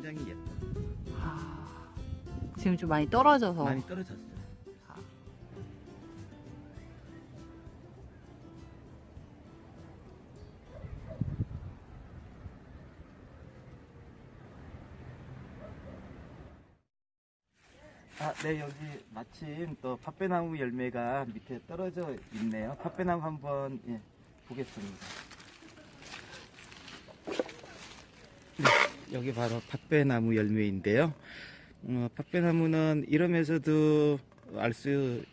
굉장히 예뻐요. 아, 지금 좀 많이 떨어져서. 많이 떨어졌어요. 네, 여기 마침 또 팥배나무 열매가 밑에 떨어져 있네요. 팥배나무 한번 보겠습니다. 네, 여기 바로 팥배나무 열매인데요. 팥배나무는 이름에서도 알 수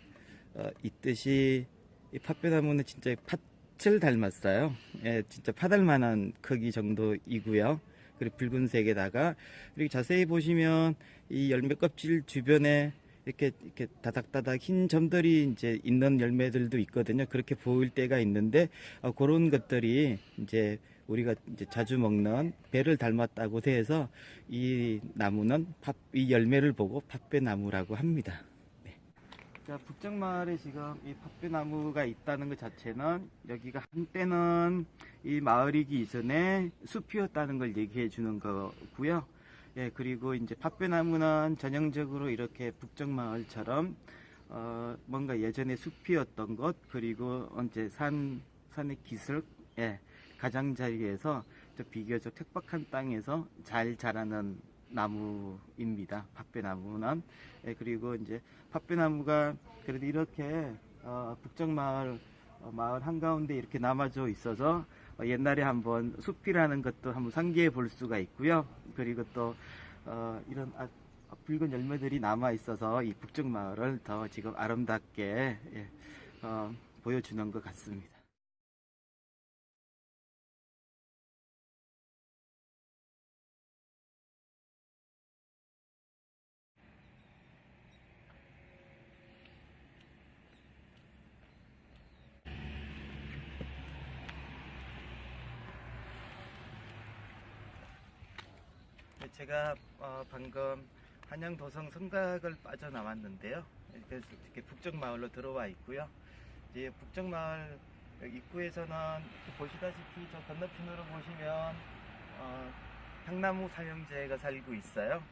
있듯이 이 팥배나무는 진짜 팥을 닮았어요. 예, 진짜 파달만한 크기 정도이고요. 그리고 붉은색에다가, 그리고 자세히 보시면 이 열매 껍질 주변에 이렇게 다닥다닥 흰 점들이 이제 있는 열매들도 있거든요. 그렇게 보일 때가 있는데, 그런 것들이 이제 우리가 이제 자주 먹는 배를 닮았다고 해서 이 나무는 이 열매를 보고 팥배나무라고 합니다. 네. 자, 북정마을에 지금 이 팥배나무가 있다는 것 자체는 여기가 한때는 이 마을이기 이전에 숲이었다는 걸 얘기해 주는 거고요. 예, 그리고 이제 팥배나무는 전형적으로 이렇게 북정마을처럼 뭔가 예전에 숲이었던 것, 그리고 이제 산의 기슭, 가장자리에서 비교적 척박한 땅에서 잘 자라는 나무입니다. 팥배나무는. 예, 그리고 이제 팥배나무가 그래도 이렇게 북정마을 마을 한가운데 이렇게 남아져 있어서 옛날에 한번 숲이라는 것도 한번 상기해 볼 수가 있고요. 그리고 또 이런 붉은 열매들이 남아 있어서 이 북정마을을 더 지금 아름답게 보여주는 것 같습니다. 제가 방금 한양도성 성곽을 빠져나왔는데요. 그래서 이렇게 북정마을로 들어와 있고요. 이제 북정마을 입구에서는 보시다시피 저 건너편으로 보시면 향나무 삼형제가 살고 있어요.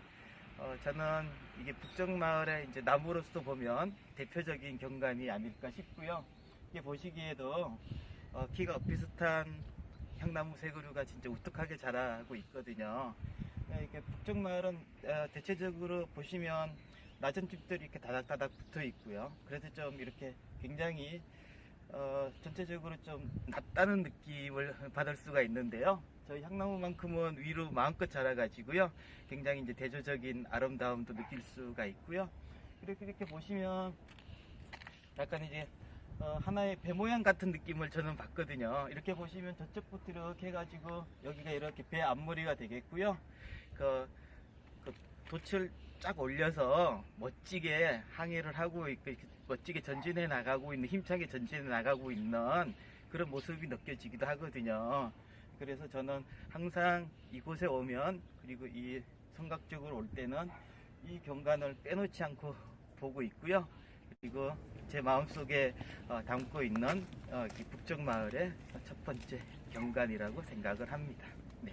저는 이게 북정마을의 이제 나무로서 보면 대표적인 경관이 아닐까 싶고요. 이게 보시기에도 키가 비슷한 향나무 세 그루가 진짜 우뚝하게 자라고 있거든요. 이렇게 북정마을은 대체적으로 보시면 낮은 집들이 이렇게 다닥다닥 붙어 있고요. 그래서 좀 이렇게 굉장히 전체적으로 좀 낮다는 느낌을 받을 수가 있는데요. 저희 향나무만큼은 위로 마음껏 자라가지고요. 굉장히 이제 대조적인 아름다움도 느낄 수가 있고요. 이렇게 보시면 약간 이제 하나의 배 모양 같은 느낌을 저는 받거든요. 이렇게 보시면 저쪽부터 이렇게 해가지고 여기가 이렇게 배 앞머리가 되겠고요. 그 돛을 쫙 올려서 멋지게 항해를 하고 있고 멋지게 전진해 나가고 있는, 힘차게 전진해 나가고 있는 그런 모습이 느껴지기도 하거든요. 그래서 저는 항상 이곳에 오면, 그리고 이 성곽 쪽으로 올 때는 이 경관을 빼놓지 않고 보고 있고요. 그리고 제 마음속에 담고 있는 이 북정마을의 첫 번째 경관이라고 생각을 합니다. 네.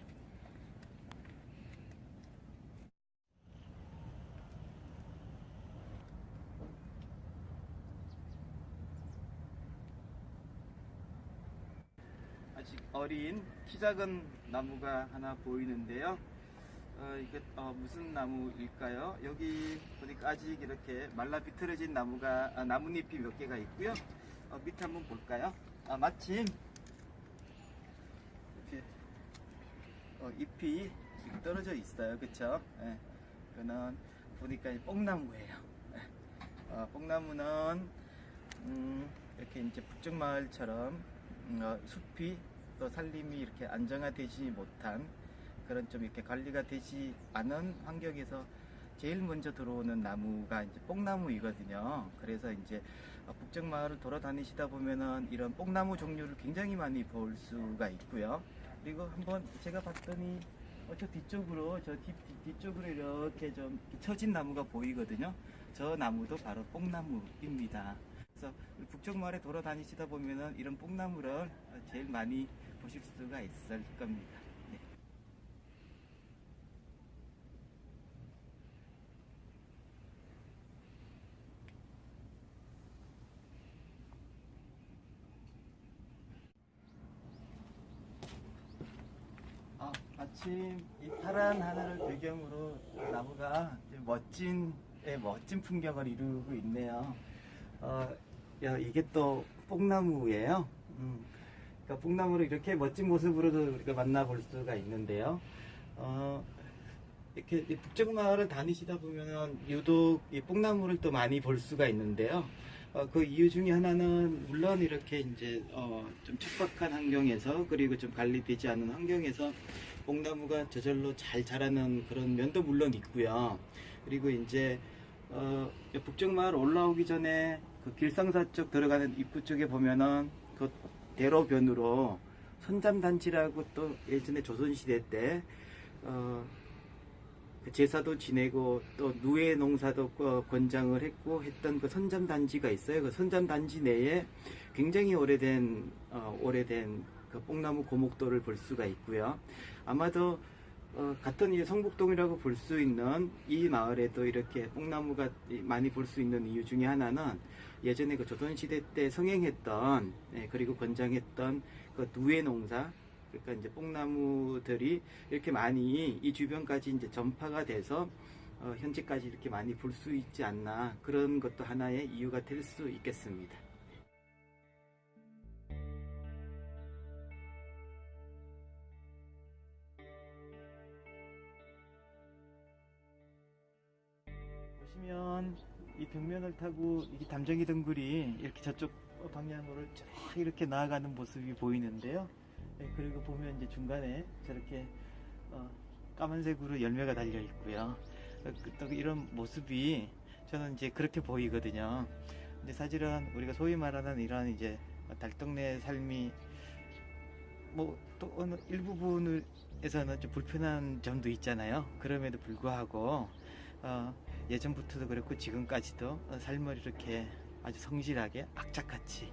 아직 어린 키 작은 나무가 하나 보이는데요. 이게 무슨 나무일까요? 여기 보니까 아직 이렇게 말라 비틀어진 나무가 나뭇잎이 몇 개가 있고요. 밑에 한번 볼까요? 마침 이렇게 잎이 떨어져 있어요. 그쵸? 예. 이거는 보니까 뽕나무예요. 예. 뽕나무는 이렇게 이제 북정마을처럼 숲이 또 산림이 이렇게 안정화되지 못한 그런 좀 이렇게 관리가 되지 않은 환경에서 제일 먼저 들어오는 나무가 이제 뽕나무이거든요. 그래서 이제 북정마을을 돌아다니시다 보면은 이런 뽕나무 종류를 굉장히 많이 볼 수가 있고요. 그리고 한번 제가 봤더니 저 뒤쪽으로, 뒤쪽으로 이렇게 좀 처진 나무가 보이거든요. 저 나무도 바로 뽕나무입니다. 그래서 북정마을에 돌아다니시다 보면은 이런 뽕나무를 제일 많이 보실 수가 있을 겁니다. 네. 마침 이 파란 하늘을 배경으로 나무가 멋진 풍경을 이루고 있네요. 이게 또 뽕나무예요. 그러니까 뽕나무를 이렇게 멋진 모습으로도 우리가 만나볼 수가 있는데요. 이렇게 북쪽마을을 다니시다 보면은 유독 이 뽕나무를 또 많이 볼 수가 있는데요. 그 이유 중에 하나는 물론 이렇게 이제 좀 척박한 환경에서 그리고 좀 관리되지 않은 환경에서 뽕나무가 저절로 잘 자라는 그런 면도 물론 있고요. 그리고 이제 북쪽마을 올라오기 전에 그 길상사 쪽 들어가는 입구 쪽에 보면은 그 대로변으로 선잠단지라고 또 예전에 조선시대 때 그 제사도 지내고 또 누에 농사도 권장을 했고 했던 그 선잠단지가 있어요. 그 선잠단지 내에 굉장히 오래된 그 뽕나무 고목도를 볼 수가 있고요. 아마도 같은 이 성북동이라고 볼 수 있는 이 마을에도 이렇게 뽕나무가 많이 볼 수 있는 이유 중에 하나는 예전에 그 조선시대 때 성행했던 그리고 권장했던 그 누에 농사, 그러니까 이제 뽕나무들이 이렇게 많이 이 주변까지 이제 전파가 돼서 현재까지 이렇게 많이 볼 수 있지 않나, 그런 것도 하나의 이유가 될 수 있겠습니다. 보시면 이 벽면을 타고 이 담정이 덩굴이 이렇게 저쪽 방향으로 쫙 이렇게 나아가는 모습이 보이는데요. 그리고 보면 이제 중간에 저렇게 까만색으로 열매가 달려 있고요. 또 이런 모습이 저는 이제 그렇게 보이거든요. 근데 사실은 우리가 소위 말하는 이런 이제 달동네 삶이 뭐 또 어느 일부분에서는 좀 불편한 점도 있잖아요. 그럼에도 불구하고 예전부터도 그렇고 지금까지도 삶을 이렇게 아주 성실하게 악착같이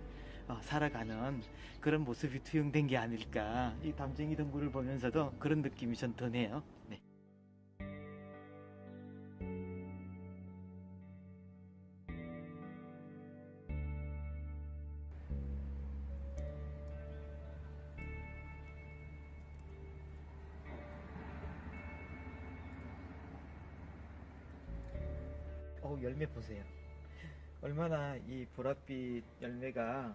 살아가는 그런 모습이 투영된 게 아닐까, 이 담쟁이 덩굴을 보면서도 그런 느낌이 전 드네요. 네. 열매 보세요. 얼마나 이 보랏빛 열매가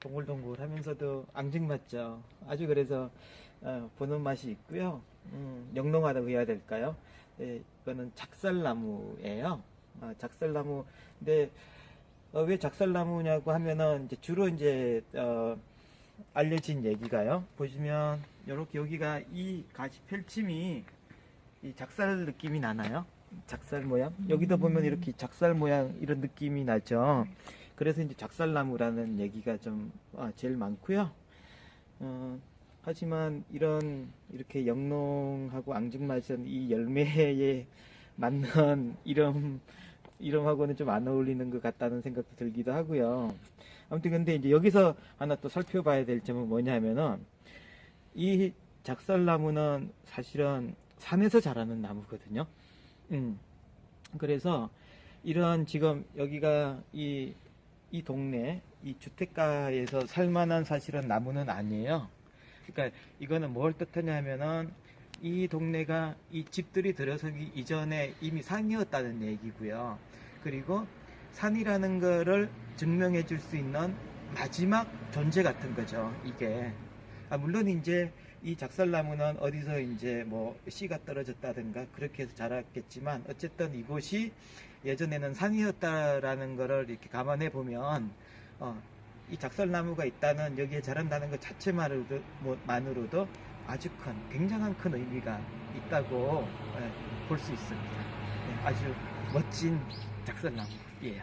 동글동글 하면서도 앙증맞죠. 아주 그래서 보는 맛이 있고요. 영롱하다고 해야 될까요? 네, 이거는 작살나무예요. 작살나무. 근데 왜 작살나무냐고 하면은 이제 주로 이제 알려진 얘기가요. 보시면 이렇게 여기가 이 가지 펼침이 이 작살 느낌이 나나요? 작살 모양? 여기다 보면 이렇게 작살 모양 이런 느낌이 나죠. 그래서 이제 작살나무라는 얘기가 좀 제일 많고요. 하지만 이렇게 영롱하고 앙증맞은 이 열매에 맞는 이름하고는 좀 안 어울리는 것 같다는 생각도 들기도 하고요. 아무튼 근데 이제 여기서 하나 또 살펴봐야 될 점은 뭐냐면은 이 작살나무는 사실은 산에서 자라는 나무거든요. 그래서 이런 지금 여기가 이 동네 이 주택가에서 살만한 사실은 나무는 아니에요. 그러니까 이거는 뭘 뜻하냐 하면은 이 동네가 이 집들이 들어서기 이전에 이미 산이었다는 얘기고요. 그리고 산이라는 거를 증명해 줄 수 있는 마지막 존재 같은 거죠, 이게. 물론 이제 이 작살나무는 어디서 이제 뭐 씨가 떨어졌다든가 그렇게 해서 자랐겠지만, 어쨌든 이곳이 예전에는 산이었다라는 거를 이렇게 감안해 보면 이 작살나무가 있다는, 여기에 자란다는 것 자체만으로도 아주 굉장한 큰 의미가 있다고 볼 수 있습니다. 아주 멋진 작살나무예요.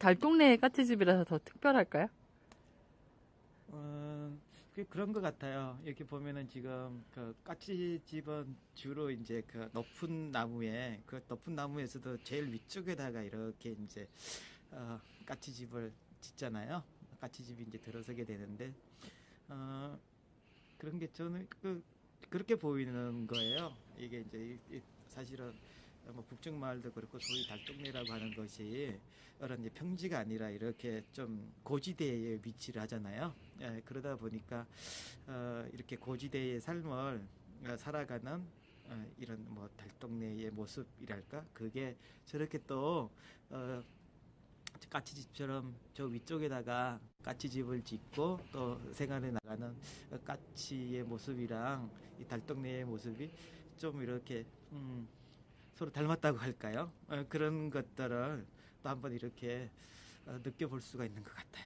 달동네 까치집이라서 더 특별할까요? 그런 것 같아요. 이렇게 보면은 지금 그 까치집은 주로 이제 그 높은 나무에 그 높은 나무에서도 제일 위쪽에다가 이렇게 이제 까치집을 짓잖아요. 까치집이 이제 들어서게 되는데 그런 게 저는 그렇게 보이는 거예요. 이게 이제 사실은 뭐 북쪽 마을도 그렇고 소위 달동네라고 하는 것이 이런 이제 평지가 아니라 이렇게 좀 고지대에 위치를 하잖아요. 예, 그러다 보니까 이렇게 고지대의 삶을 살아가는 이런 뭐 달동네의 모습이랄까 그게 저렇게 또 까치집처럼 저 위쪽에다가 까치집을 짓고 또 생활해 나가는 까치의 모습이랑 이 달동네의 모습이 좀 이렇게 서로 닮았다고 할까요? 그런 것들을 또 한번 이렇게 느껴볼 수가 있는 것 같아요.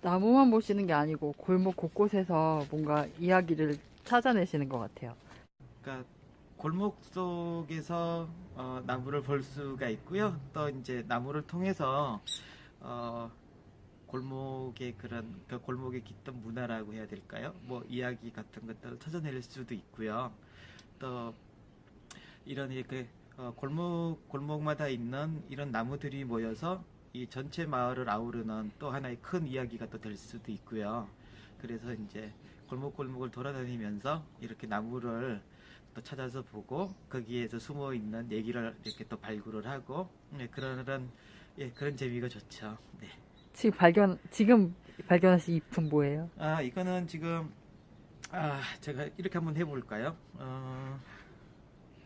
나무만 보시는 게 아니고 골목 곳곳에서 뭔가 이야기를 찾아내시는 것 같아요. 그러니까 골목 속에서 나무를 볼 수가 있고요. 또 이제 나무를 통해서 골목의 그런 그 골목의 깃든 문화라고 해야 될까요? 뭐 이야기 같은 것들을 찾아낼 수도 있고요. 또 이런 이렇게 골목마다 있는 이런 나무들이 모여서 이 전체 마을을 아우르는 또 하나의 큰 이야기가 또 될 수도 있고요. 그래서 이제 골목골목을 돌아다니면서 이렇게 나무를 또 찾아서 보고 거기에서 숨어 있는 얘기를 이렇게 또 발굴을 하고 그런 재미가 좋죠. 네. 지금 발견하신 잎은 뭐예요? 이거는 지금 제가 이렇게 한번 해볼까요?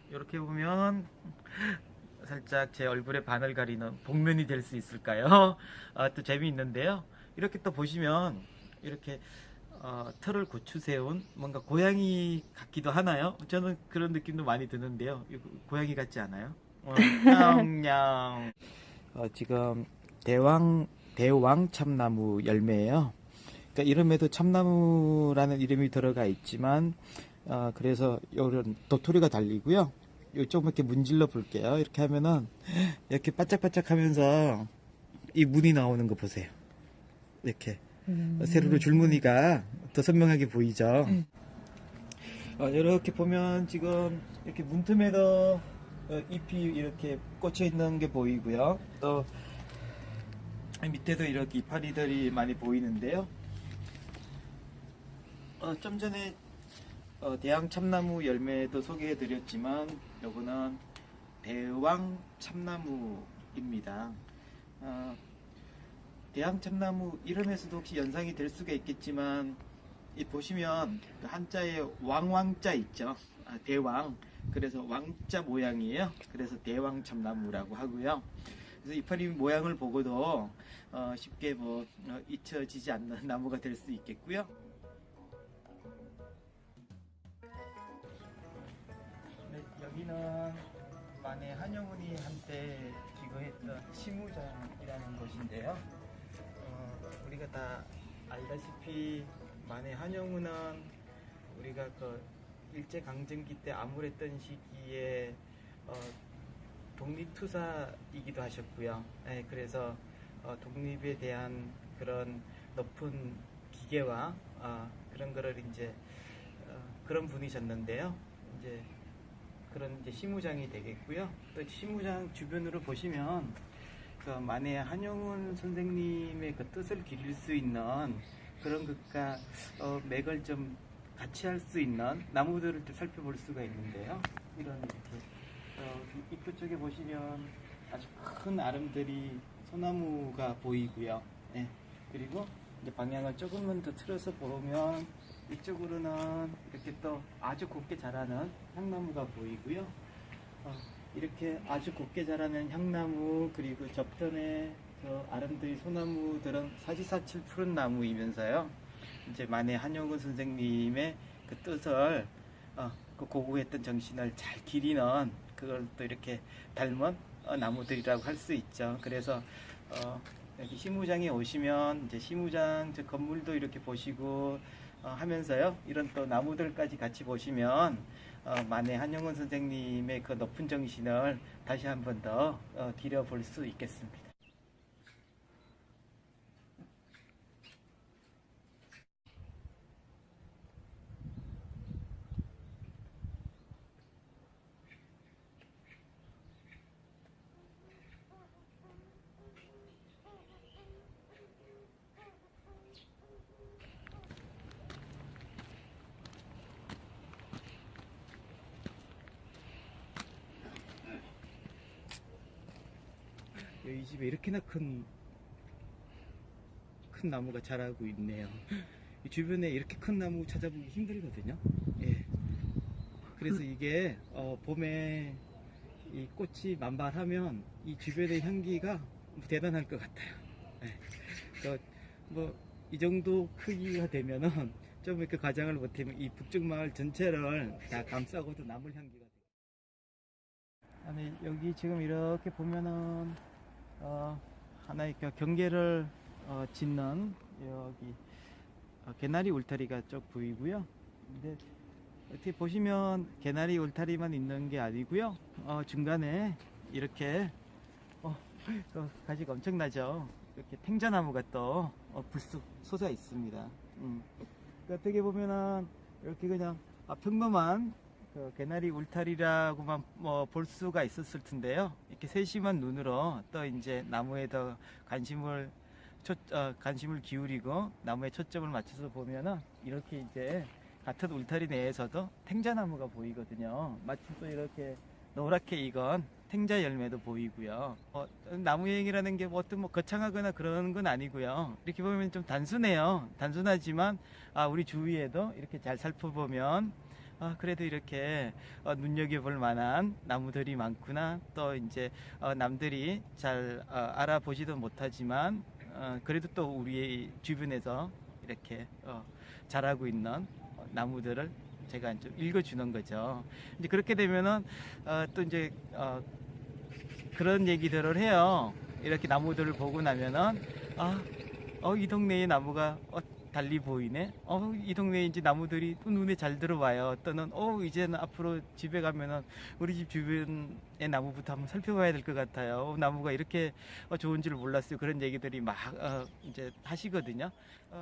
이렇게 보면 살짝 제 얼굴에 반을 가리는 복면이 될 수 있을까요? 또 재미있는데요. 이렇게 또 보시면 이렇게 털을 고추 세운 뭔가 고양이 같기도 하나요? 저는 그런 느낌도 많이 드는데요. 이거 고양이 같지 않아요? 냥 지금 대왕 참나무 열매예요. 그러니까 이름에도 참나무라는 이름이 들어가 있지만 그래서 이런 도토리가 달리고요. 이쪽 이렇게 문질러 볼게요. 이렇게 하면은 이렇게 바짝바짝 하면서 이 문이 나오는 거 보세요. 이렇게 세로로 줄무늬가 더 선명하게 보이죠. 이렇게 보면 지금 이렇게 문틈에도 잎이 이렇게 꽂혀 있는 게 보이고요. 또 밑에도 이렇게 이파리들이 많이 보이는데요. 좀 전에 대왕 참나무 열매도 소개해 드렸지만 요거는 대왕 참나무입니다. 대왕 참나무 이름에서도 혹시 연상이 될 수가 있겠지만 이 보시면 그 한자에 왕왕자 있죠. 대왕, 그래서 왕자 모양이에요. 그래서 대왕 참나무라고 하고요. 그래서 이파리 모양을 보고도 쉽게 잊혀지지 않는 나무가 될 수 있겠고요. 네, 여기는 만해 한영훈이 한때 기거했던 시무장이라는 곳인데요. 우리가 다 알다시피 만해 한영훈은 우리가 그 일제강점기 때 암울했던 시기에 독립투사이기도 하셨고요. 네, 그래서 독립에 대한 그런 높은 기계와 그런 거를 이제 그런 분이셨는데요. 이제 그런 이제 시무장이 되겠고요. 또 시무장 주변으로 보시면 그 만해 한영훈 선생님의 그 뜻을 기릴 수 있는 그런 것과 맥을 좀 같이 할 수 있는 나무들을 또 살펴볼 수가 있는데요. 이런 이렇게 입구 쪽에 보시면 아주 큰 아름드리 소나무가 보이고요. 네. 그리고 이제 방향을 조금만 더 틀어서 보면 이쪽으로는 이렇게 또 아주 곱게 자라는 향나무가 보이고요. 이렇게 아주 곱게 자라는 향나무, 그리고 접전에 저 아름드리 소나무들은 사시사철 푸른 나무이면서요. 이제 만해 한용운 선생님의 그 뜻을 그 고고했던 정신을 잘 기리는 그걸 또 이렇게 닮은 나무들이라고 할 수 있죠. 그래서 여기 시무장에 오시면 이제 시무장 저 건물도 이렇게 보시고 하면서요. 이런 또 나무들까지 같이 보시면 만해 한용운 선생님의 그 높은 정신을 다시 한 번 더 기려볼 수 있겠습니다. 이 집에 이렇게나 큰 나무가 자라고 있네요. 이 주변에 이렇게 큰 나무 찾아보기 힘들거든요. 예. 그래서 이게 봄에 이 꽃이 만발하면 이 주변의 향기가 대단할 것 같아요. 예. 뭐 이 정도 크기가 되면은 좀 이렇게 과장을 못하면 이 북쪽마을 전체를 다 감싸고도 남을 향기가 돼요. 아니 여기 지금 이렇게 보면은 하나의 경계를 짓는 여기 개나리 울타리가 쭉 보이고요. 근데 어떻게 보시면 개나리 울타리만 있는 게 아니고요. 중간에 이렇게 가지가 엄청나죠. 이렇게 탱자나무가 또 불쑥 솟아 있습니다. 어떻게 보면은 이렇게 그냥 평범한 그 개나리 울타리라고만 볼 수가 있었을 텐데요. 이렇게 세심한 눈으로 또 이제 나무에 더 관심을 기울이고 나무에 초점을 맞춰서 보면은 이렇게 이제 같은 울타리 내에서도 탱자나무가 보이거든요. 마침 또 이렇게 노랗게 익은 탱자 열매도 보이고요. 나무 여행이라는 게 어떤 거창하거나 그런 건 아니고요. 이렇게 보면 좀 단순해요. 단순하지만 우리 주위에도 이렇게 잘 살펴보면 그래도 이렇게 눈여겨볼 만한 나무들이 많구나. 또 이제 남들이 잘 알아보지도 못하지만 그래도 또 우리 주변에서 이렇게 자라고 있는 나무들을 제가 좀 읽어주는 거죠. 이제 그렇게 되면은 또 이제 그런 얘기들을 해요. 이렇게 나무들을 보고 나면은 이 동네의 나무가 달리 보이네. 이 동네에 이제 나무들이 또 눈에 잘 들어와요. 또는 이제는 앞으로 집에 가면은 우리 집 주변의 나무부터 한번 살펴봐야 될 것 같아요. 나무가 이렇게 좋은 줄 몰랐어요. 그런 얘기들이 막 이제 하시거든요.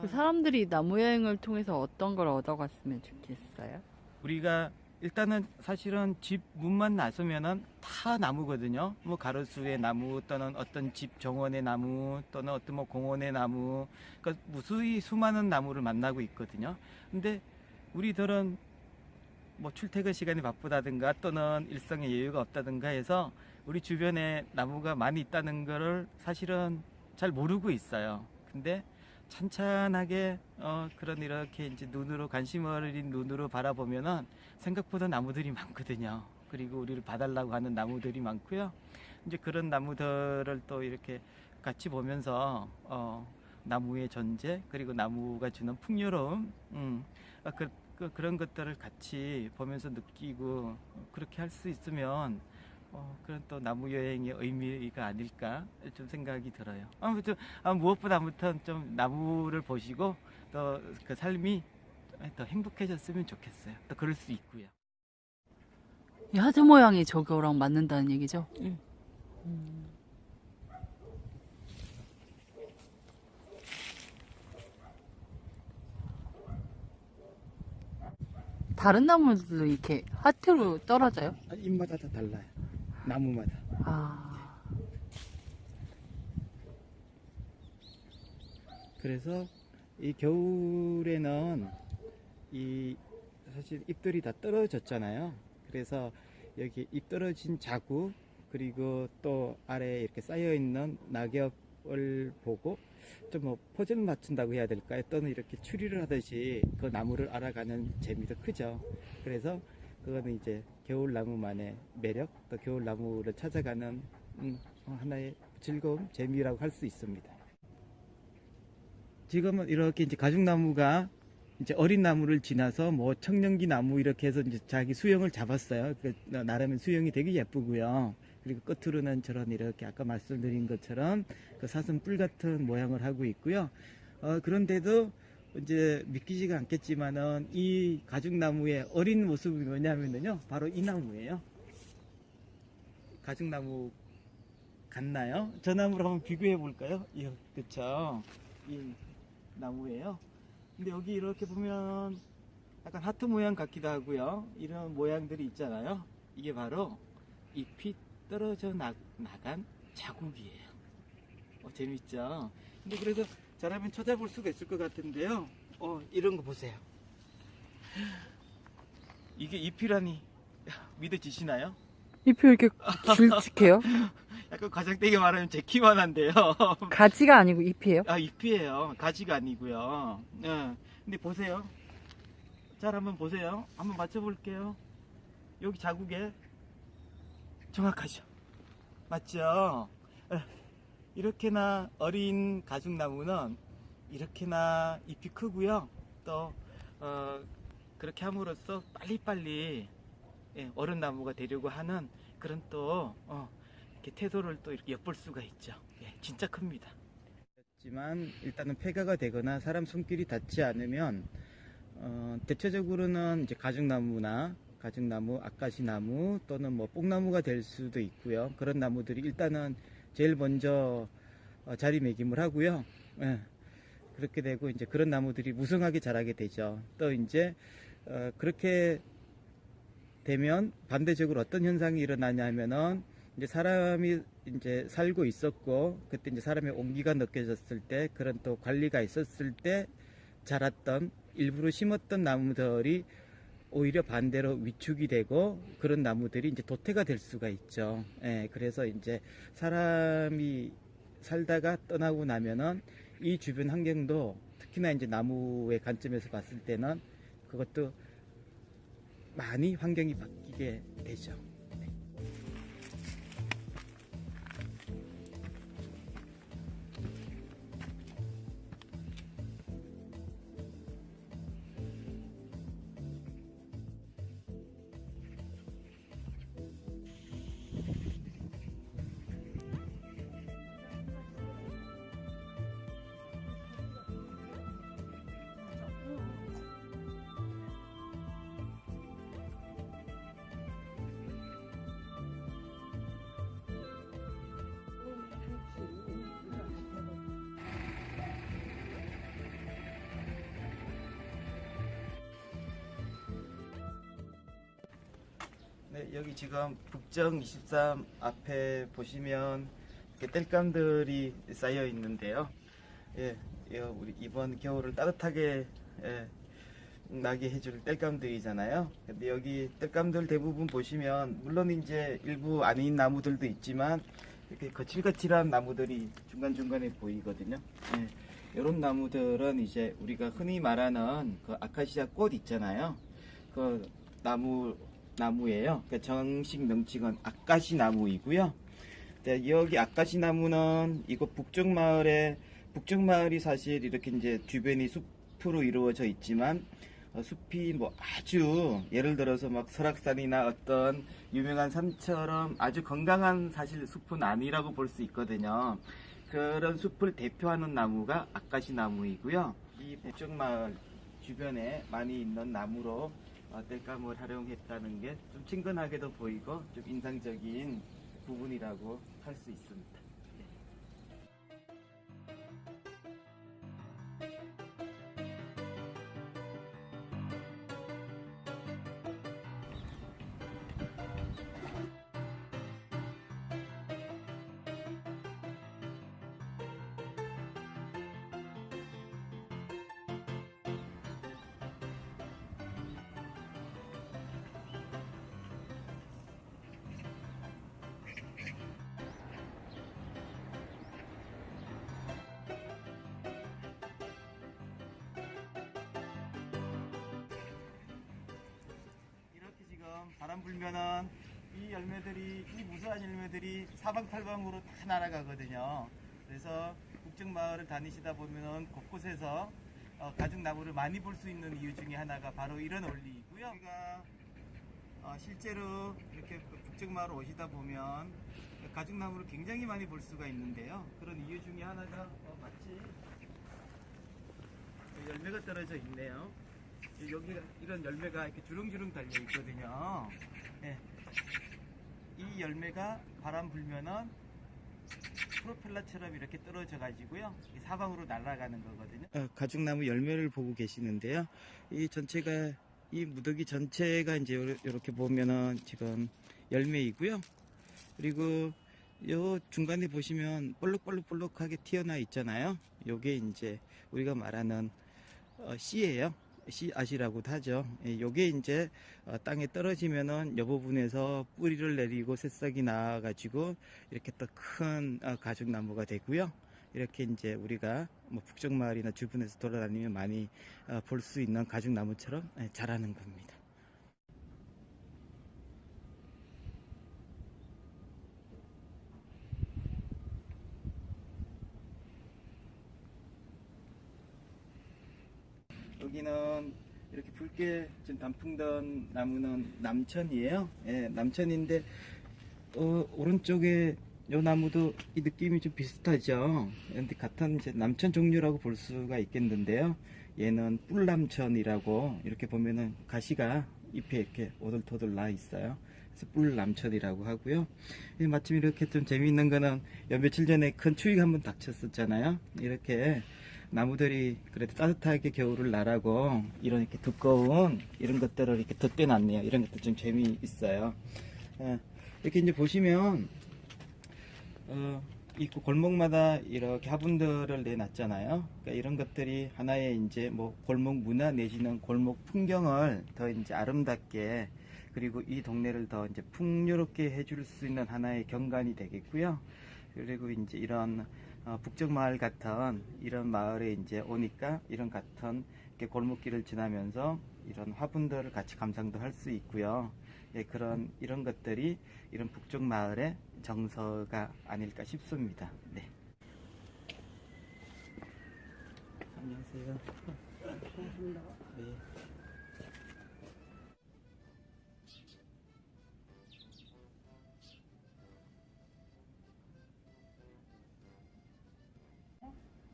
그 사람들이 나무 여행을 통해서 어떤 걸 얻어갔으면 좋겠어요? 우리가 일단은 사실은 집 문만 나서면은 다 나무거든요. 뭐 가로수의 나무, 또는 어떤 집 정원의 나무, 또는 어떤 공원의 나무, 그러니까 무수히 수많은 나무를 만나고 있거든요. 근데 우리들은 뭐 출퇴근 시간이 바쁘다든가 또는 일상에 여유가 없다든가 해서 우리 주변에 나무가 많이 있다는 거를 사실은 잘 모르고 있어요. 근데 찬찬하게 그런 이렇게 이제 눈으로 관심 어린 눈으로 바라보면은 생각보다 나무들이 많거든요. 그리고 우리를 봐달라고 하는 나무들이 많고요. 이제 그런 나무들을 또 이렇게 같이 보면서 나무의 존재, 그리고 나무가 주는 풍요로움, 그런 것들을 같이 보면서 느끼고 그렇게 할 수 있으면 그런 또 나무 여행의 의미가 아닐까 좀 생각이 들어요. 아무튼 무엇보다 아무튼 좀 나무를 보시고 또 그 삶이 더 행복해졌으면 좋겠어요. 또 그럴 수 있고요. 이 하트 모양이 저거랑 맞는다는 얘기죠? 응. 다른 나무들도 이렇게 하트로 떨어져요? 잎마다 다 달라요. 나무마다. 그래서 이 겨울에는 사실 잎들이 다 떨어졌잖아요. 그래서 여기 잎 떨어진 자국, 그리고 또 아래에 이렇게 쌓여 있는 낙엽을 보고 좀 퍼즐 맞춘다고 해야 될까요? 또는 이렇게 추리를 하듯이 그 나무를 알아가는 재미도 크죠. 그래서 그거는 이제 겨울나무만의 매력, 또 겨울나무를 찾아가는 하나의 즐거움, 재미라고 할 수 있습니다. 지금은 이렇게 이제 가죽나무가 이제 어린 나무를 지나서 뭐 청년기 나무 이렇게 해서 이제 자기 수영을 잡았어요. 그 나름의 수영이 되게 예쁘고요. 그리고 끝으로는 저런 이렇게 아까 말씀드린 것처럼 그 사슴 뿔 같은 모양을 하고 있고요. 그런데도 이제 믿기지가 않겠지만은 이 가죽나무의 어린 모습이 뭐냐면요, 바로 이 나무예요. 가죽나무 같나요? 저 나무를 한번 비교해 볼까요? 그쵸? 이 나무예요. 근데 여기 이렇게 보면 약간 하트 모양 같기도 하고요. 이런 모양들이 있잖아요. 이게 바로 잎이 떨어져 나간 자국이에요. 재밌죠? 근데 그래서 저라면 찾아볼 수가 있을 것 같은데요. 이런 거 보세요. 이게 잎이라니 믿어지시나요? 잎이 왜 이렇게 길쭉해요? 약간 과장되게 말하면 제 키만 한데요. 가지가 아니고 잎이에요? 잎이에요. 가지가 아니고요. 근데 보세요. 잘 한번 보세요. 한번 맞춰볼게요. 여기 자국에 정확하죠? 맞죠? 이렇게나 어린 가죽나무는 이렇게나 잎이 크고요. 또 그렇게 함으로써 빨리빨리 어른 나무가 되려고 하는 그런 또 이렇게 태도를 또 이렇게 엿볼 수가 있죠. 진짜 큽니다. 하지만 일단은 폐가가 되거나 사람 손길이 닿지 않으면 대체적으로는 이제 가죽나무, 아카시나무 또는 뭐 뽕나무가 될 수도 있고요. 그런 나무들이 일단은 제일 먼저 자리매김을 하고요. 그렇게 되고 이제 그런 나무들이 무성하게 자라게 되죠. 또 이제 그렇게 되면 반대적으로 어떤 현상이 일어나냐면은 이제 사람이 이제 살고 있었고 그때 이제 사람의 온기가 느껴졌을 때 그런 또 관리가 있었을 때 자랐던 일부러 심었던 나무들이 오히려 반대로 위축이 되고 그런 나무들이 이제 도태가 될 수가 있죠. 그래서 이제 사람이 살다가 떠나고 나면은 이 주변 환경도 특히나 이제 나무의 관점에서 봤을 때는 그것도 많이 환경이 바뀌게 되죠. 네, 여기 지금 북정 23 앞에 보시면 이렇게 땔감들이 쌓여 있는데요. 우리 이번 겨울을 따뜻하게 나게 해줄 땔감들이잖아요. 근데 여기 땔감들 대부분 보시면 물론 이제 일부 아닌 나무들도 있지만 이렇게 거칠거칠한 나무들이 중간중간에 보이거든요. 이런 나무들은 이제 우리가 흔히 말하는 그 아카시아 꽃 있잖아요. 그 나무예요. 그러니까 정식 명칭은 아카시 나무이고요. 여기 아카시 나무는 이곳 북쪽마을이 사실 이렇게 이제 주변이 숲으로 이루어져 있지만 숲이 뭐 아주 예를 들어서 막 설악산이나 어떤 유명한 산처럼 아주 건강한 사실 숲은 아니라고 볼 수 있거든요. 그런 숲을 대표하는 나무가 아카시 나무이고요. 이 북쪽마을 주변에 많이 있는 나무로 땔감을 활용했다는 게 좀 친근하게도 보이고 좀 인상적인 부분이라고 할 수 있습니다. 바람 불면은 이 열매들이, 이 무수한 열매들이 사방팔방으로 다 날아가거든요. 그래서 북정마을을 다니시다 보면은 곳곳에서 가죽나무를 많이 볼 수 있는 이유 중에 하나가 바로 이런 원리이고요. 우리가 실제로 이렇게 북정마을 오시다 보면 가죽나무를 굉장히 많이 볼 수가 있는데요. 그런 이유 중에 하나가 마치 열매가 떨어져 있네요. 여기 이런 열매가 이렇게 주렁주렁 달려 있거든요. 네. 이 열매가 바람 불면은 프로펠러처럼 이렇게 떨어져 가지고요, 사방으로 날아가는 거거든요. 가죽나무 열매를 보고 계시는데요. 이 전체가, 이 무더기 전체가 이제 이렇게 보면은 지금 열매이고요. 그리고 요 중간에 보시면 볼록볼록볼록하게 튀어나 있잖아요. 요게 이제 우리가 말하는 씨예요. 씨앗이라고도 하죠. 요게 이제 땅에 떨어지면은 요 부분에서 뿌리를 내리고 새싹이 나와가지고 이렇게 또 큰 가죽나무가 되고요. 이렇게 이제 우리가 뭐 북정마을이나 주변에서 돌아다니면 많이 볼 수 있는 가죽나무처럼 자라는 겁니다. 여기는 이렇게 붉게 지금 단풍던 나무는 남천이에요. 예, 남천인데 오른쪽에 요 나무도 이 느낌이 좀 비슷하죠. 근데 같은 이제 남천 종류라고 볼 수가 있겠는데요. 얘는 뿔남천이라고, 이렇게 보면은 가시가 잎에 이렇게 오돌토돌 나 있어요. 그래서 뿔남천이라고 하고요. 마침 이렇게 좀 재미있는 거는 며칠 전에 큰 추위가 한번 닥쳤었잖아요. 이렇게 나무들이 그래도 따뜻하게 겨울을 나라고 이렇게 두꺼운 이런 것들을 이렇게 덧대놨네요. 이런 것도 좀 재미있어요. 이렇게 이제 보시면 이 골목마다 이렇게 화분들을 내놨잖아요. 그러니까 이런 것들이 하나의 이제 뭐 골목 문화 내지는 골목 풍경을 더 이제 아름답게, 그리고 이 동네를 더 이제 풍요롭게 해줄 수 있는 하나의 경관이 되겠고요. 그리고 이제 이런 북정마을 같은 이런 마을에 이제 오니까 이런 같은 이렇게 골목길을 지나면서 이런 화분들을 같이 감상도 할 수 있고요. 예, 이런 것들이 이런 북정마을의 정서가 아닐까 싶습니다. 네. 안녕하세요. 네.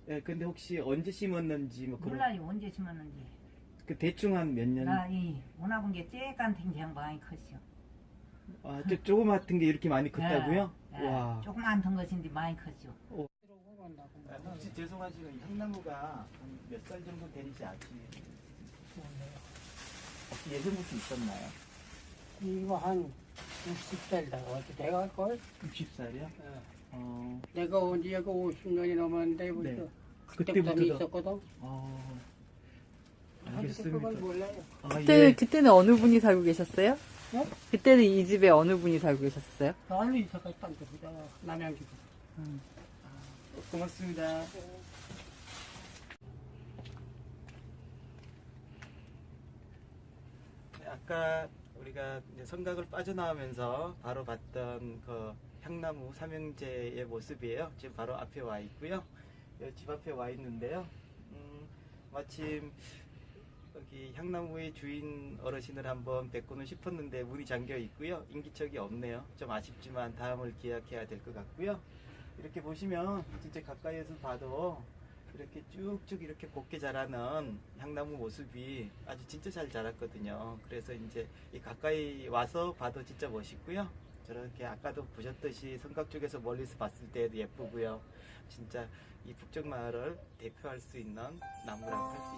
예, 근데 혹시 언제 심었는지 뭐 그런, 몰라요, 언제 심었는지. 그 대충 한 몇 년? 나이 원하본 게 쬐깐 탱장 많이 컸어. 조그맣던 게 이렇게 많이 컸다고요? 예, 와. 조그만 던 것인데 많이 컸죠. 혹시 죄송하지만 이 향나무가 몇 살 정도 되는지 아시나요? 혹시 예전부터 있었나요? 이거 한 60살다. 어떻게 돼갈걸? 60살이요? 내가 온 지가 50년이 넘었는데 벌써 네. 그때부터 그때부터도- 있었거든. 알겠습니다. 그건 몰라요. 그때는 어느 분이 살고 계셨어요? 네? 그때는 이 집에 어느 분이 살고 계셨어요? 나는 이사가 딴 데보다 남양주고. 고맙습니다. 네, 아까 우리가 이제 성곽을 빠져나오면서 바로 봤던 그 향나무 삼형제의 모습이에요. 지금 바로 앞에 와 있고요. 여기 집 앞에 와 있는데요. 마침 여기 향나무의 주인 어르신을 한번 뵙고는 싶었는데 문이 잠겨 있고요. 인기척이 없네요. 좀 아쉽지만 다음을 기약해야 될 것 같고요. 이렇게 보시면 진짜 가까이에서 봐도 이렇게 쭉쭉 이렇게 곱게 자라는 향나무 모습이 아주 진짜 잘 자랐거든요. 그래서 이제 이 가까이 와서 봐도 진짜 멋있고요. 저렇게 아까도 보셨듯이 성곽 쪽에서 멀리서 봤을 때도 예쁘고요. 진짜 이 북정마을을 대표할 수 있는 나무라고 할 수